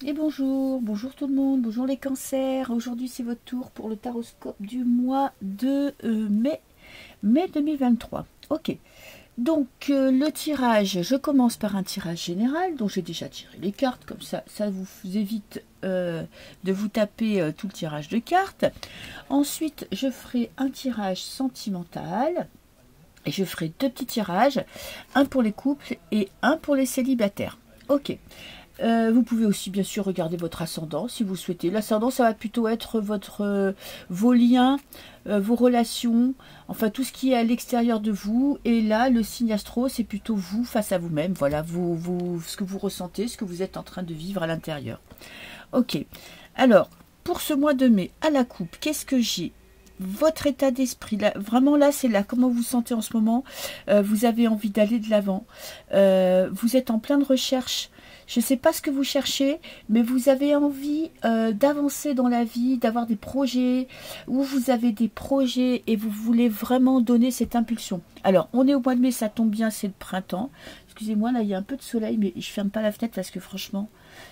Et bonjour, bonjour tout le monde, bonjour les cancers. Aujourd'hui c'est votre tour pour le taroscope du mois de mai 2023. Ok, donc le tirage, je commence par un tirage général, donc j'ai déjà tiré les cartes, comme ça vous évite de vous taper tout le tirage de cartes. Ensuite je ferai un tirage sentimental, et je ferai deux petits tirages, un pour les couples et un pour les célibataires. Ok. Vous pouvez aussi bien sûr regarder votre ascendant si vous souhaitez. L'ascendant, ça va plutôt être vos liens, vos relations, enfin tout ce qui est à l'extérieur de vous. Et là, le signe astro, c'est plutôt vous face à vous-même. Voilà, ce que vous ressentez, ce que vous êtes en train de vivre à l'intérieur. Ok. Alors, pour ce mois de mai, à la coupe, qu'est-ce que j'ai? Votre état d'esprit, là, vraiment là, c'est là, comment vous vous sentez en ce moment. Vous avez envie d'aller de l'avant. Vous êtes en pleine recherche. Je ne sais pas ce que vous cherchez, mais vous avez envie d'avancer dans la vie, d'avoir des projets, ou vous avez des projets et vous voulez vraiment donner cette impulsion. Alors, on est au mois de mai, ça tombe bien, c'est le printemps. Excusez-moi, là, il y a un peu de soleil, mais je ferme pas la fenêtre parce que franchement,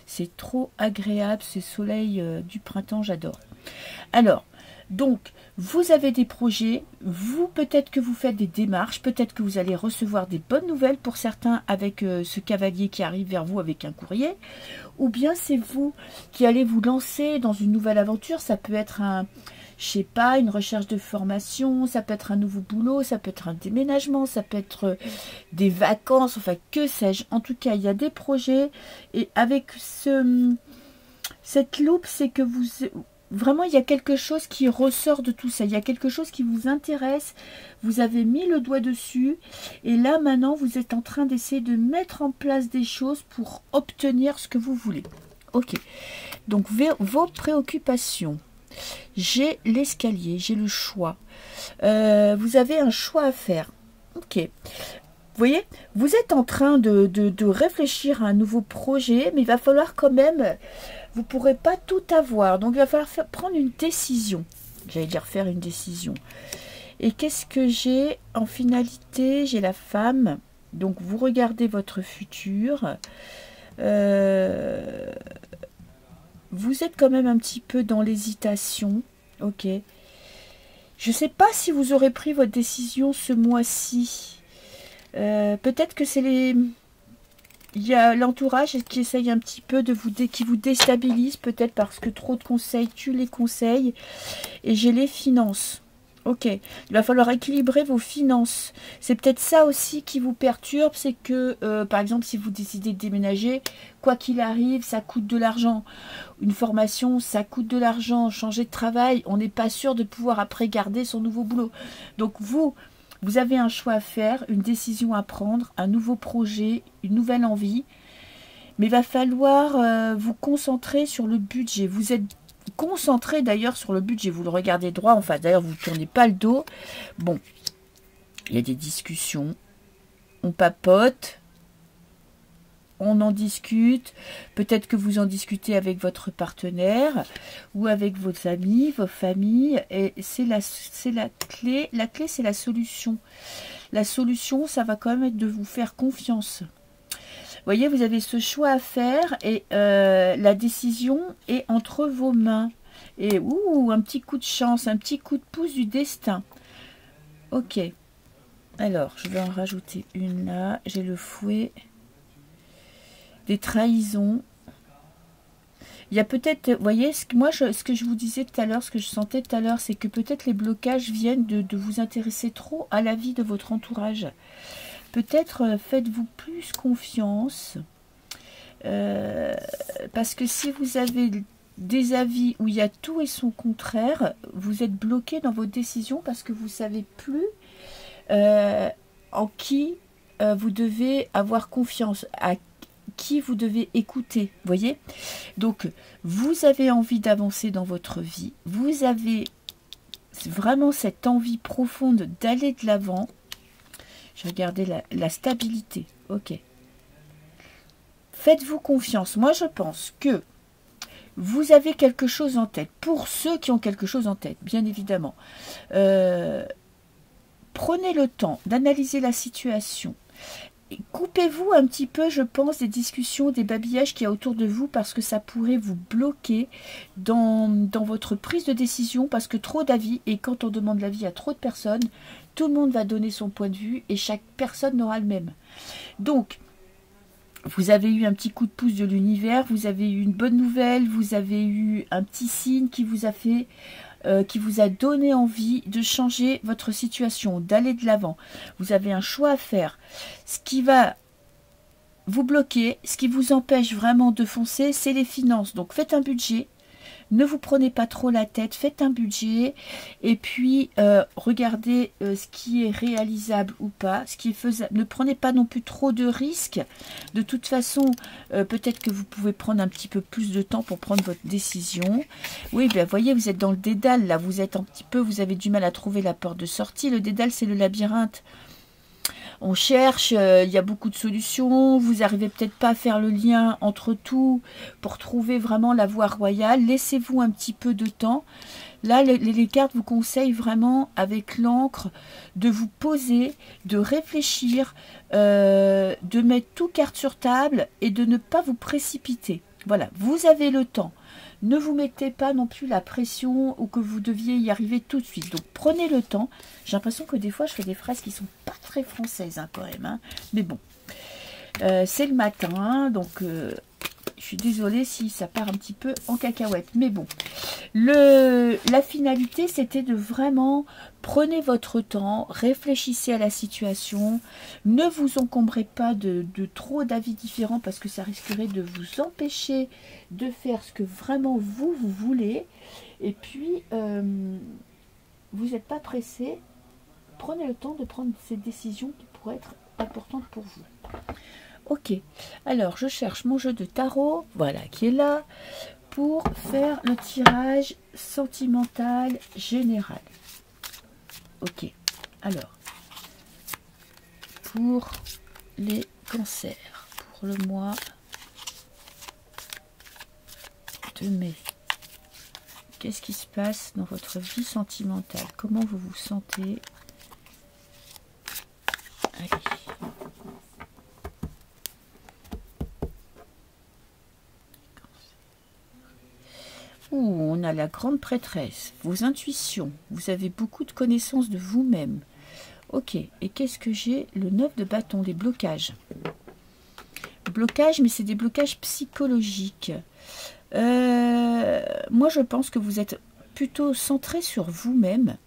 c'est trop agréable, ce soleil du printemps, j'adore. Alors, donc, vous avez des projets, vous peut-être que vous faites des démarches, peut-être que vous allez recevoir des bonnes nouvelles pour certains avec ce cavalier qui arrive vers vous avec un courrier, ou bien c'est vous qui allez vous lancer dans une nouvelle aventure. Ça peut être je sais pas, une recherche de formation, ça peut être un nouveau boulot, ça peut être un déménagement, ça peut être des vacances, enfin que sais-je. En tout cas, il y a des projets et avec cette loupe, c'est que vraiment, il y a quelque chose qui ressort de tout ça. Il y a quelque chose qui vous intéresse. Vous avez mis le doigt dessus. Et là, maintenant, vous êtes en train d'essayer de mettre en place des choses pour obtenir ce que vous voulez. Ok. Donc, vos préoccupations. J'ai l'escalier, j'ai le choix. Vous avez un choix à faire. Ok. Vous voyez, vous êtes en train de réfléchir à un nouveau projet, mais il va falloir quand même, vous ne pourrez pas tout avoir. Donc, il va falloir prendre une décision. J'allais dire faire une décision. Et qu'est-ce que j'ai en finalité? J'ai la femme. Donc, vous regardez votre futur. Vous êtes quand même un petit peu dans l'hésitation. Ok. Je ne sais pas si vous aurez pris votre décision ce mois-ci. Peut-être que c'est il y a l'entourage qui essaye un petit peu qui vous déstabilise, peut-être parce que trop de conseils tuent les conseils. Et j'ai les finances. Ok, il va falloir équilibrer vos finances. C'est peut-être ça aussi qui vous perturbe, c'est que, par exemple, si vous décidez de déménager, quoi qu'il arrive, ça coûte de l'argent. Une formation, ça coûte de l'argent. Changer de travail, on n'est pas sûr de pouvoir après garder son nouveau boulot. Donc vous avez un choix à faire, une décision à prendre, un nouveau projet, une nouvelle envie. Mais il va falloir vous concentrer sur le budget. Vous êtes concentré d'ailleurs sur le budget. Vous le regardez droit, enfin d'ailleurs vous ne tournez pas le dos. Bon, il y a des discussions. On papote. On en discute. Peut-être que vous en discutez avec votre partenaire ou avec vos amis, vos familles. Et c'est la clé. La clé, c'est la solution. La solution, ça va quand même être de vous faire confiance. Vous voyez, vous avez ce choix à faire et la décision est entre vos mains. Et un petit coup de chance, un petit coup de pouce du destin. Ok. Alors, je vais en rajouter une là. J'ai le fouet. Des trahisons. Il y a peut-être, vous voyez, ce que je vous disais tout à l'heure, ce que je sentais tout à l'heure, c'est que peut-être les blocages viennent de vous intéresser trop à la vie de votre entourage. Peut-être faites-vous plus confiance. Parce que si vous avez des avis où il y a tout et son contraire, vous êtes bloqué dans vos décisions parce que vous ne savez plus en qui vous devez avoir confiance, à qui vous devez écouter, voyez. Donc, vous avez envie d'avancer dans votre vie, vous avez vraiment cette envie profonde d'aller de l'avant. Je regardais la stabilité, ok. Faites-vous confiance. Moi, je pense que vous avez quelque chose en tête. Pour ceux qui ont quelque chose en tête, bien évidemment. Prenez le temps d'analyser la situation coupez-vous un petit peu, je pense, des discussions, des babillages qu'il y a autour de vous, parce que ça pourrait vous bloquer dans votre prise de décision, parce que trop d'avis, et quand on demande l'avis à trop de personnes, tout le monde va donner son point de vue, et chaque personne n'aura le même. Donc, vous avez eu un petit coup de pouce de l'univers, vous avez eu une bonne nouvelle, vous avez eu un petit signe qui vous a fait... qui vous a donné envie de changer votre situation, d'aller de l'avant. Vous avez un choix à faire. Ce qui va vous bloquer, ce qui vous empêche vraiment de foncer, c'est les finances. Donc faites un budget. Ne vous prenez pas trop la tête, faites un budget et puis regardez ce qui est réalisable ou pas, ce qui est faisable. Ne prenez pas non plus trop de risques. De toute façon, peut-être que vous pouvez prendre un petit peu plus de temps pour prendre votre décision. Oui, bien voyez, vous êtes dans le dédale là, vous êtes un petit peu, vous avez du mal à trouver la porte de sortie. Le dédale, c'est le labyrinthe. On cherche, il y a beaucoup de solutions, vous n'arrivez peut-être pas à faire le lien entre tout pour trouver vraiment la voie royale. Laissez-vous un petit peu de temps. Là, les cartes vous conseillent vraiment, avec l'encre, de vous poser, de réfléchir, de mettre tout carte sur table et de ne pas vous précipiter. Voilà, vous avez le temps. Ne vous mettez pas non plus la pression ou que vous deviez y arriver tout de suite. Donc prenez le temps. J'ai l'impression que des fois je fais des phrases qui sont pas très françaises hein, quand même. Hein. Mais bon, c'est le matin, hein, donc je suis désolée si ça part un petit peu en cacahuète. Mais bon, la finalité c'était de vraiment prenez votre temps, réfléchissez à la situation, ne vous encombrez pas de trop d'avis différents parce que ça risquerait de vous empêcher de faire ce que vraiment vous voulez. Et puis, vous n'êtes pas pressé, prenez le temps de prendre ces décisions qui pourraient être importantes pour vous. Ok, alors je cherche mon jeu de tarot, voilà, qui est là, pour faire le tirage sentimental général. Ok, alors, pour les cancers, pour le mois de mai, qu'est-ce qui se passe dans votre vie sentimentale? Comment vous vous sentez? Allez. Ouh, on a la grande prêtresse, vos intuitions, vous avez beaucoup de connaissances de vous-même. Ok, et qu'est-ce que j'ai? Le 9 de bâton, des blocages. Blocages, mais c'est des blocages psychologiques. Moi, je pense que vous êtes plutôt centré sur vous-même.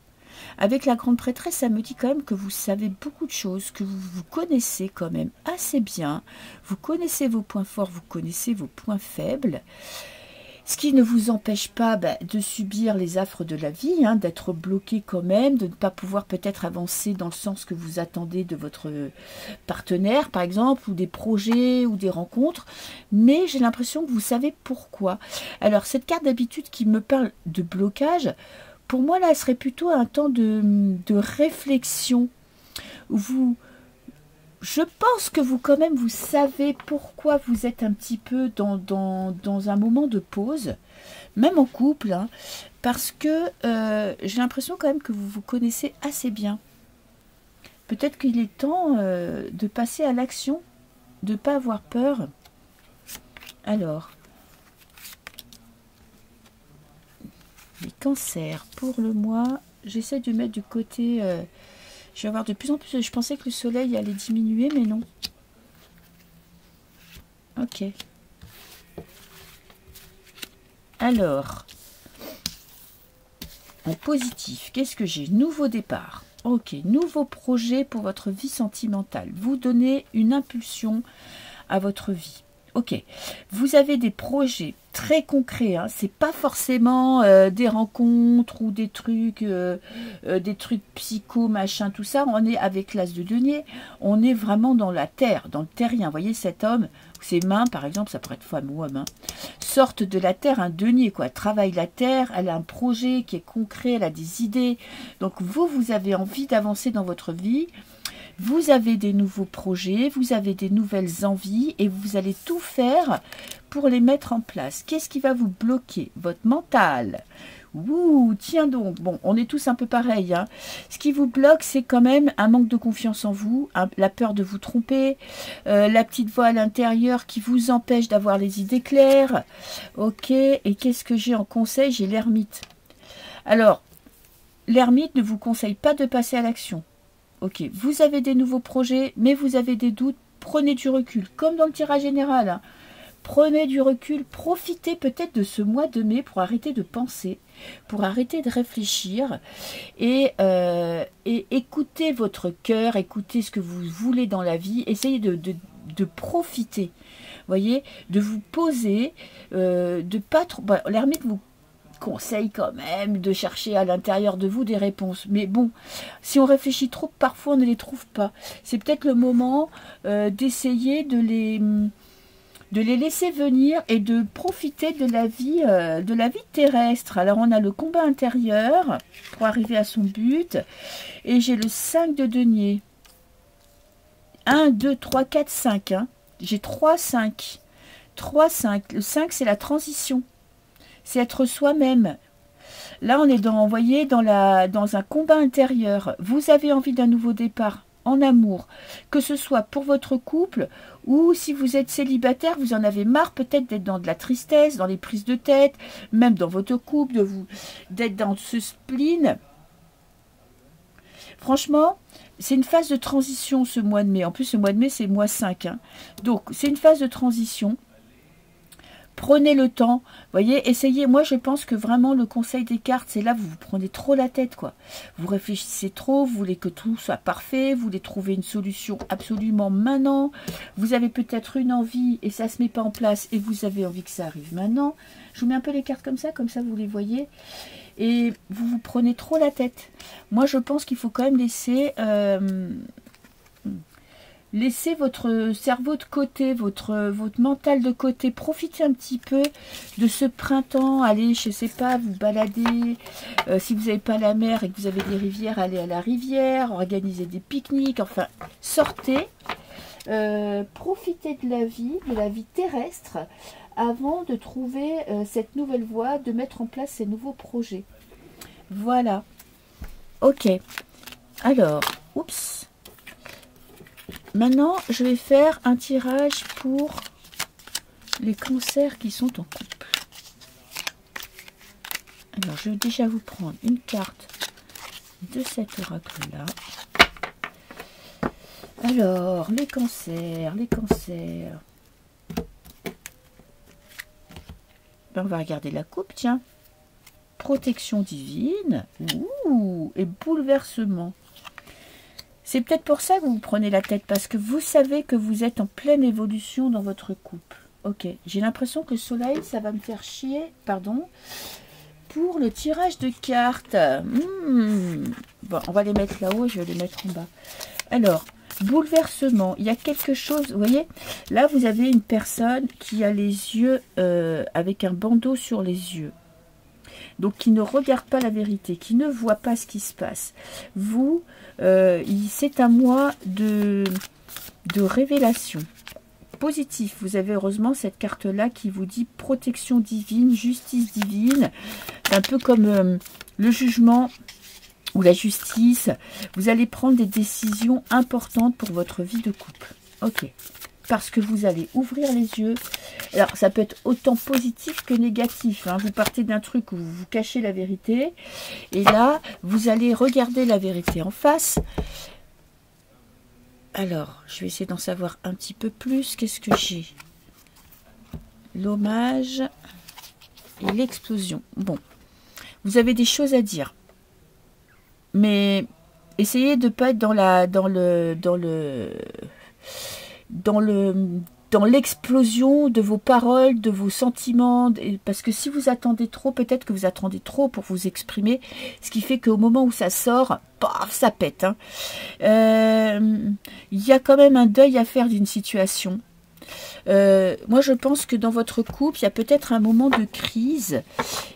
Avec la grande prêtresse, ça me dit quand même que vous savez beaucoup de choses, que vous vous connaissez quand même assez bien. Vous connaissez vos points forts, vous connaissez vos points faibles. Ce qui ne vous empêche pas de subir les affres de la vie, hein, d'être bloqué quand même, de ne pas pouvoir peut-être avancer dans le sens que vous attendez de votre partenaire, par exemple, ou des projets, ou des rencontres. Mais j'ai l'impression que vous savez pourquoi. Alors, cette carte d'habitude qui me parle de blocage, pour moi, là, serait plutôt un temps de réflexion. Où je pense que vous, quand même, vous savez pourquoi vous êtes un petit peu dans un moment de pause, même en couple, hein, parce que j'ai l'impression quand même que vous vous connaissez assez bien. Peut-être qu'il est temps de passer à l'action, de ne pas avoir peur. Alors, les cancers, pour le mois, j'essaie de mettre du côté... je vais avoir de plus en plus... Je pensais que le soleil allait diminuer, mais non. Ok. Alors, en positif, qu'est-ce que j'ai? Nouveau départ. Ok, nouveau projet pour votre vie sentimentale. Vous donnez une impulsion à votre vie. Ok, vous avez des projets très concrets, hein. C'est pas forcément des rencontres ou des trucs psycho, machin, tout ça. On est avec l'as de denier, on est vraiment dans la terre, dans le terrien. Vous voyez cet homme, ses mains, par exemple, ça pourrait être femme ou homme, hein, sortent de la terre, un denier, quoi. Elle travaille la terre, elle a un projet qui est concret, elle a des idées. Donc vous avez envie d'avancer dans votre vie. Vous avez des nouveaux projets, vous avez des nouvelles envies et vous allez tout faire pour les mettre en place. Qu'est-ce qui va vous bloquer? Votre mental Ouh, tiens donc. Bon, on est tous un peu pareil, hein. Ce qui vous bloque, c'est quand même un manque de confiance en vous, la peur de vous tromper, la petite voix à l'intérieur qui vous empêche d'avoir les idées claires. Ok, et qu'est-ce que j'ai en conseil? J'ai l'ermite. Alors, l'ermite ne vous conseille pas de passer à l'action. Ok, vous avez des nouveaux projets, mais vous avez des doutes, prenez du recul, comme dans le tirage général, hein. Prenez du recul, profitez peut-être de ce mois de mai pour arrêter de penser, pour arrêter de réfléchir et écoutez votre cœur, écoutez ce que vous voulez dans la vie, essayez de profiter, voyez, de vous poser, de pas trop... Bah, l'ermite vous conseille quand même de chercher à l'intérieur de vous des réponses. Mais bon, si on réfléchit trop, parfois on ne les trouve pas. C'est peut-être le moment d'essayer de les laisser venir et de profiter de la vie terrestre. Alors on a le combat intérieur pour arriver à son but. Et j'ai le 5 de denier. 1, 2, 3, 4, 5. Hein. J'ai 3, 5. 3, 5. Le 5, c'est la transition. C'est être soi-même. Là, on est dans, vous voyez, dans un combat intérieur. Vous avez envie d'un nouveau départ en amour, que ce soit pour votre couple ou si vous êtes célibataire, vous en avez marre peut-être d'être dans de la tristesse, dans les prises de tête, même dans votre couple, d'être dans ce spleen. Franchement, c'est une phase de transition ce mois de mai. En plus, ce mois de mai, c'est mois 5. Hein. Donc, c'est une phase de transition. Prenez le temps, voyez, essayez. Moi, je pense que vraiment, le conseil des cartes, c'est là, vous vous prenez trop la tête, quoi. Vous réfléchissez trop, vous voulez que tout soit parfait, vous voulez trouver une solution absolument maintenant. Vous avez peut-être une envie et ça ne se met pas en place et vous avez envie que ça arrive maintenant. Je vous mets un peu les cartes comme ça vous les voyez. Et vous vous prenez trop la tête. Moi, je pense qu'il faut quand même laisser... Laissez votre cerveau de côté, votre mental de côté. Profitez un petit peu de ce printemps. Allez, je ne sais pas, vous balader. Si vous n'avez pas la mer et que vous avez des rivières, allez à la rivière. Organisez des pique-niques. Enfin, sortez. Profitez de la vie terrestre avant de trouver cette nouvelle voie, de mettre en place ces nouveaux projets. Voilà. Ok. Alors, oups. Maintenant, je vais faire un tirage pour les cancers qui sont en couple. Alors, je vais déjà vous prendre une carte de cet oracle-là. Alors, les cancers, Ben, on va regarder la coupe, tiens. Protection divine. Ouh, et bouleversement. C'est peut-être pour ça que vous vous prenez la tête, parce que vous savez que vous êtes en pleine évolution dans votre couple. Ok, j'ai l'impression que le soleil, ça va me faire chier, pardon, pour le tirage de cartes. Bon, on va les mettre là-haut, je vais les mettre en bas. Alors, bouleversement, il y a quelque chose, vous voyez, là vous avez une personne qui a les yeux avec un bandeau sur les yeux. Donc, qui ne regarde pas la vérité, qui ne voit pas ce qui se passe. Vous, c'est un mois de révélation. Positif. Vous avez heureusement cette carte-là qui vous dit protection divine, justice divine. Un peu comme le jugement ou la justice. Vous allez prendre des décisions importantes pour votre vie de couple. Ok. Parce que vous allez ouvrir les yeux. Alors, ça peut être autant positif que négatif. Hein. Vous partez d'un truc où vous vous cachez la vérité. Et là, vous allez regarder la vérité en face. Alors, je vais essayer d'en savoir un petit peu plus. Qu'est-ce que j'ai? L'hommage et l'explosion. Bon, vous avez des choses à dire. Mais essayez de ne pas être dans l'explosion de vos paroles, de vos sentiments, parce que si vous attendez trop, peut-être que vous attendez trop pour vous exprimer, ce qui fait qu'au moment où ça sort, paf, ça pète. Hein. Il y a quand même un deuil à faire d'une situation. Moi, je pense que dans votre couple, il y a peut-être un moment de crise,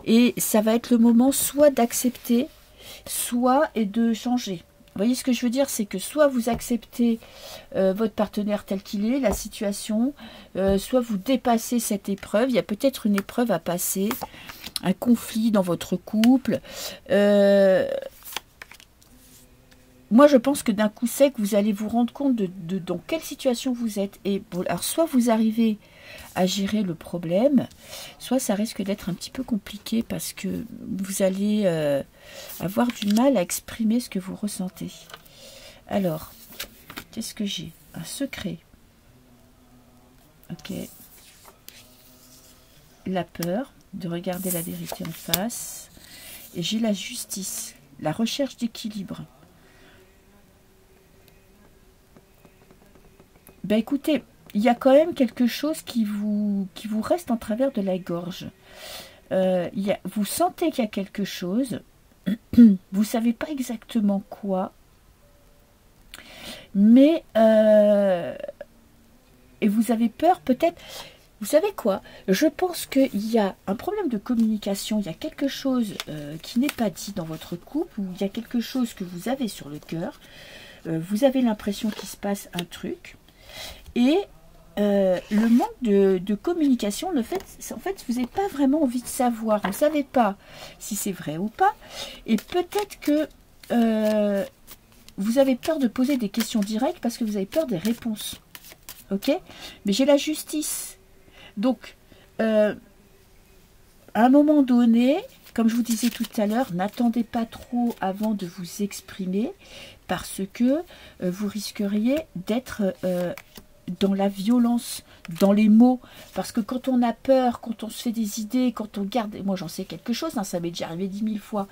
et ça va être le moment soit d'accepter, soit et de changer. Vous voyez ce que je veux dire, c'est que soit vous acceptez votre partenaire tel qu'il est, la situation, soit vous dépassez cette épreuve. Il y a peut-être une épreuve à passer. un conflit dans votre couple. Moi, je pense que d'un coup sec, vous allez vous rendre compte de dans quelle situation vous êtes. Et bon, alors, soit vous arrivez à gérer le problème, soit ça risque d'être un petit peu compliqué parce que vous allez avoir du mal à exprimer ce que vous ressentez. Alors, qu'est-ce que j'ai? Un secret. Ok. La peur de regarder la vérité en face. Et j'ai la justice, la recherche d'équilibre. Ben écoutez, il y a quand même quelque chose qui vous reste en travers de la gorge. Vous sentez qu'il y a quelque chose, vous ne savez pas exactement quoi, mais et vous avez peur peut-être. Vous savez quoi? Je pense qu'il y a un problème de communication, il y a quelque chose qui n'est pas dit dans votre couple, ou il y a quelque chose que vous avez sur le cœur, vous avez l'impression qu'il se passe un truc, et le manque de communication, le fait, en fait, vous n'avez pas vraiment envie de savoir, vous ne savez pas si c'est vrai ou pas, et peut-être que vous avez peur de poser des questions directes parce que vous avez peur des réponses, ok? Mais j'ai la justice, donc à un moment donné, comme je vous disais tout à l'heure, n'attendez pas trop avant de vous exprimer parce que vous risqueriez d'être dans la violence, dans les mots, parce que quand on a peur, quand on se fait des idées, quand on garde, moi j'en sais quelque chose, hein, ça m'est déjà arrivé 10 000 fois,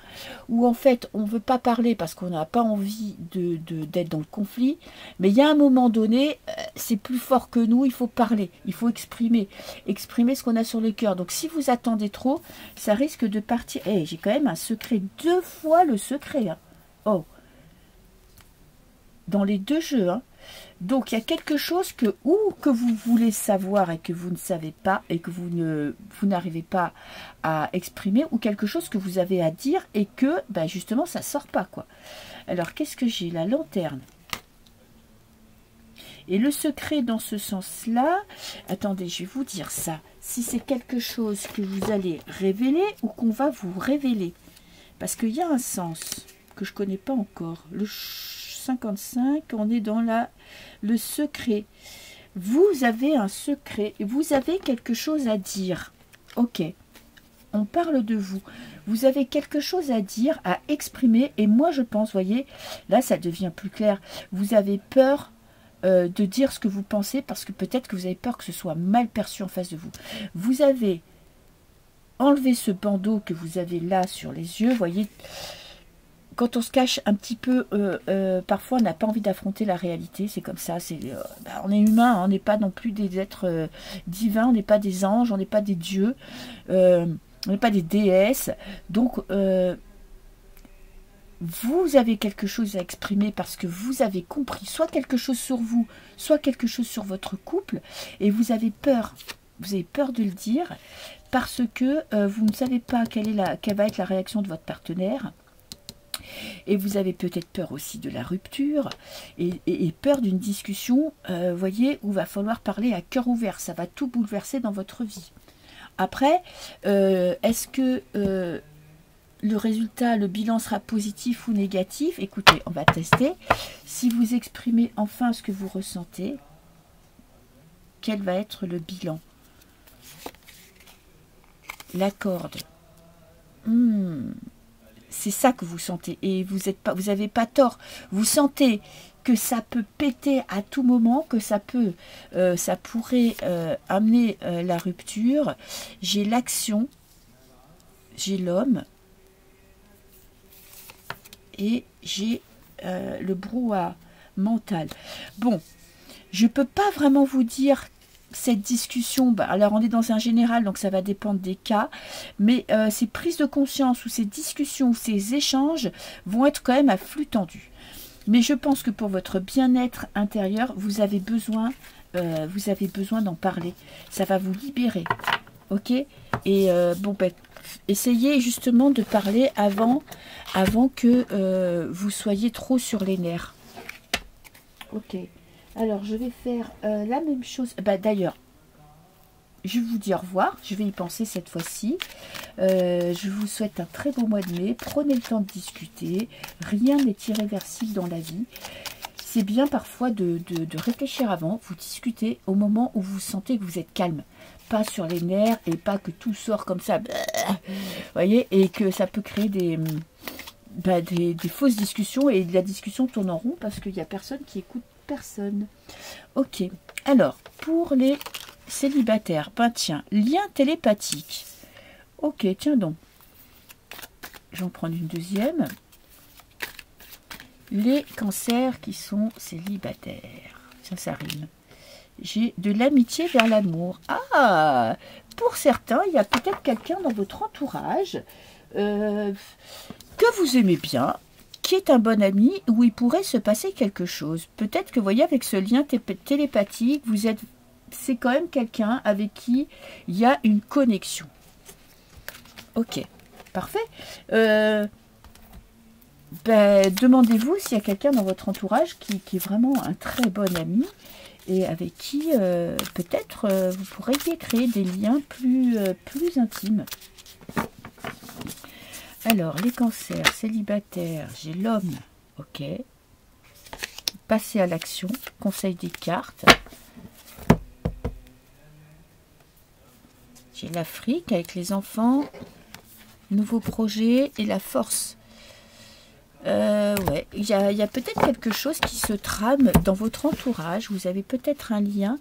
où en fait on ne veut pas parler parce qu'on n'a pas envie d'être dans le conflit, mais il y a un moment donné, c'est plus fort que nous, il faut parler, il faut exprimer ce qu'on a sur le cœur. Donc si vous attendez trop, ça risque de partir. Hey, j'ai quand même un secret, 2 fois le secret, hein. Oh, dans les 2 jeux, hein. Donc, il y a quelque chose que vous voulez savoir et que vous ne savez pas et que vous n'arrivez pas à exprimer, ou quelque chose que vous avez à dire et que, ben justement, ça ne sort pas, quoi. Alors, qu'est-ce que j'ai? La lanterne. Et le secret dans ce sens-là, attendez, je vais vous dire ça. Si c'est quelque chose que vous allez révéler ou qu'on va vous révéler. Parce qu'il y a un sens que je ne connais pas encore. Le 55, on est dans le secret. Vous avez un secret, vous avez quelque chose à dire. Ok, on parle de vous. Vous avez quelque chose à dire, à exprimer, et moi je pense, voyez, là ça devient plus clair. Vous avez peur de dire ce que vous pensez parce que peut-être que vous avez peur que ce soit mal perçu en face de vous. Vous avez enlevé ce bandeau que vous avez là sur les yeux, voyez. Quand on se cache un petit peu, parfois on n'a pas envie d'affronter la réalité, c'est comme ça, on est humain, hein, on n'est pas non plus des êtres divins, on n'est pas des anges, on n'est pas des dieux, on n'est pas des déesses, donc vous avez quelque chose à exprimer parce que vous avez compris soit quelque chose sur vous, soit quelque chose sur votre couple, et vous avez peur de le dire, parce que vous ne savez pas quelle va être la réaction de votre partenaire. Et vous avez peut-être peur aussi de la rupture et peur d'une discussion, voyez, où il va falloir parler à cœur ouvert. Ça va tout bouleverser dans votre vie. Après, est-ce que le résultat, le bilan sera positif ou négatif? Écoutez, on va tester. Si vous exprimez enfin ce que vous ressentez, quel va être le bilan? La corde. C'est ça que vous sentez, et vous n'avez pas tort. Vous sentez que ça peut péter à tout moment, que ça pourrait amener la rupture. J'ai l'action, j'ai l'homme, et j'ai le brouhaha mental. Bon, je peux pas vraiment vous dire cette discussion, alors on est dans un général, donc ça va dépendre des cas, mais ces prises de conscience ou ces discussions ou ces échanges vont être quand même à flux tendu. Mais je pense que pour votre bien-être intérieur, vous avez besoin d'en parler. Ça va vous libérer, ok? Et bon, essayez justement de parler avant que vous soyez trop sur les nerfs. Ok. Alors, je vais faire la même chose. D'ailleurs, je vous dis au revoir. Je vais y penser cette fois-ci. Je vous souhaite un très beau mois de mai. Prenez le temps de discuter. Rien n'est irréversible dans la vie. C'est bien parfois de réfléchir avant. Vous discutez au moment où vous sentez que vous êtes calme. Pas sur les nerfs et pas que tout sort comme ça. Vous voyez, et que ça peut créer des fausses discussions et la discussion tourne en rond parce qu'il n'y a personne qui écoute personne. Ok. Alors, pour les célibataires, ben tiens, lien télépathique. Ok, tiens donc. Je vais en prendre une deuxième. Les cancers qui sont célibataires. Tiens, ça rime. J'ai de l'amitié vers l'amour. Ah, pour certains, il y a peut-être quelqu'un dans votre entourage que vous aimez bien, qui est un bon ami, où il pourrait se passer quelque chose. Peut-être que, vous voyez, avec ce lien télépathique, c'est quand même quelqu'un avec qui il y a une connexion. Ok, parfait. Demandez-vous s'il y a quelqu'un dans votre entourage qui est vraiment un très bon ami et avec qui peut-être vous pourriez créer des liens plus intimes. Alors, les cancers célibataires, j'ai l'homme, ok. Passer à l'action, conseil des cartes. J'ai l'Afrique avec les enfants, nouveau projet et la force. Ouais, il y a peut-être quelque chose qui se trame dans votre entourage. Vous avez peut-être un lien.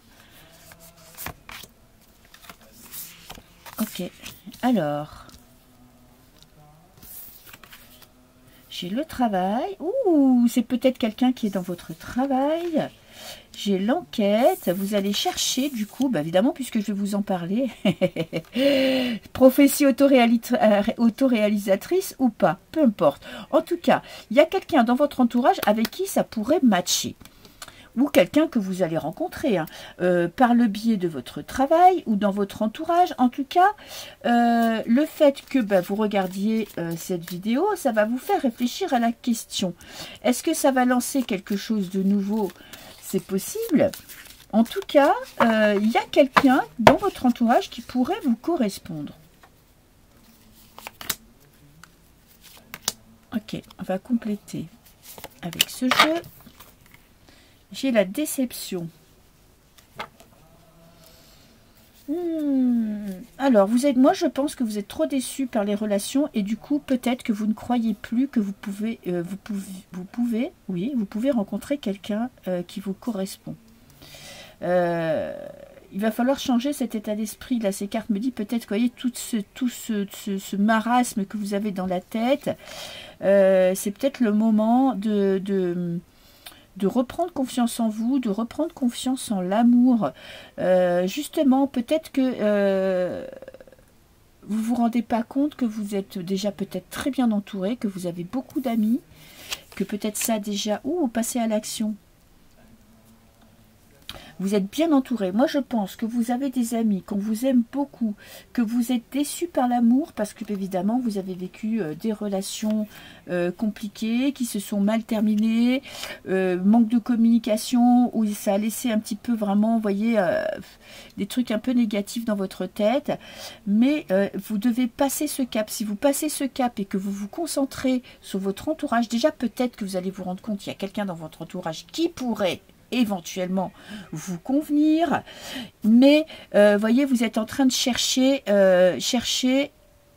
Ok, alors. J'ai le travail. Ouh, c'est peut-être quelqu'un qui est dans votre travail. J'ai l'enquête. Vous allez chercher, du coup, évidemment, puisque je vais vous en parler. Prophétie autoréalisatrice ou pas, peu importe. En tout cas, il y a quelqu'un dans votre entourage avec qui ça pourrait matcher. Ou quelqu'un que vous allez rencontrer, hein, par le biais de votre travail ou dans votre entourage. En tout cas, le fait que vous regardiez cette vidéo, ça va vous faire réfléchir à la question. Est-ce que ça va lancer quelque chose de nouveau? C'est possible. En tout cas, il y a quelqu'un dans votre entourage qui pourrait vous correspondre. Ok, on va compléter avec ce jeu. J'ai la déception. Alors, moi je pense que vous êtes trop déçu par les relations et du coup peut-être que vous ne croyez plus que vous pouvez rencontrer quelqu'un qui vous correspond. Il va falloir changer cet état d'esprit. Là, ces cartes me disent peut-être, vous voyez, tout ce marasme que vous avez dans la tête, c'est peut-être le moment de reprendre confiance en vous, de reprendre confiance en l'amour. Justement, peut-être que vous ne vous rendez pas compte que vous êtes déjà peut-être très bien entouré, que vous avez beaucoup d'amis, que peut-être ça déjà... Ouh, passez à l'action. Vous êtes bien entouré. Moi, je pense que vous avez des amis, qu'on vous aime beaucoup, que vous êtes déçu par l'amour parce que, évidemment, vous avez vécu des relations compliquées, qui se sont mal terminées, manque de communication, où ça a laissé un petit peu vraiment, vous voyez, des trucs un peu négatifs dans votre tête. Mais vous devez passer ce cap. Si vous passez ce cap et que vous vous concentrez sur votre entourage, déjà, peut-être que vous allez vous rendre compte qu'il y a quelqu'un dans votre entourage qui pourrait éventuellement vous convenir, mais voyez, vous êtes en train de chercher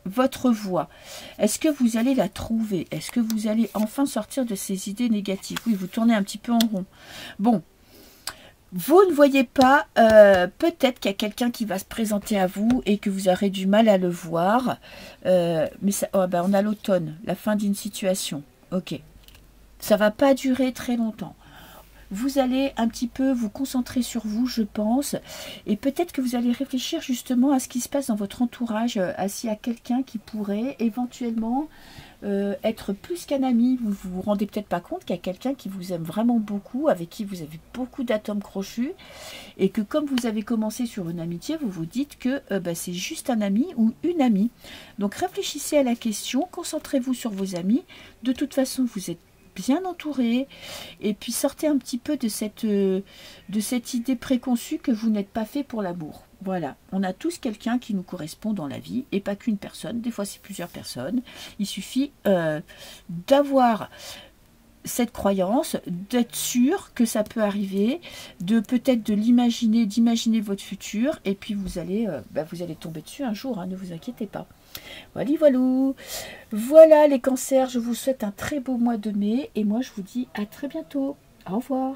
votre voie. Est-ce que vous allez la trouver? Est-ce que vous allez enfin sortir de ces idées négatives? Oui, vous tournez un petit peu en rond. Bon, vous ne voyez pas, peut-être qu'il y a quelqu'un qui va se présenter à vous et que vous aurez du mal à le voir, mais ça, on a l'automne, la fin d'une situation. Ok, ça va pas durer très longtemps. Vous allez un petit peu vous concentrer sur vous, je pense, et peut-être que vous allez réfléchir justement à ce qui se passe dans votre entourage, à s'il y a quelqu'un qui pourrait éventuellement être plus qu'un ami. Vous vous rendez peut-être pas compte qu'il y a quelqu'un qui vous aime vraiment beaucoup, avec qui vous avez beaucoup d'atomes crochus, et que comme vous avez commencé sur une amitié, vous vous dites que c'est juste un ami ou une amie. Donc réfléchissez à la question, concentrez-vous sur vos amis. De toute façon, vous êtes bien entouré. Et puis sortez un petit peu de cette idée préconçue que vous n'êtes pas fait pour l'amour. Voilà, on a tous quelqu'un qui nous correspond dans la vie, et pas qu'une personne, des fois c'est plusieurs personnes. Il suffit d'avoir cette croyance, d'être sûr que ça peut arriver, de peut-être de l'imaginer, d'imaginer votre futur, et puis vous allez tomber dessus un jour, hein, ne vous inquiétez pas. Voilà, voilà. Voilà les cancers, je vous souhaite un très beau mois de mai, et moi je vous dis à très bientôt. Au revoir.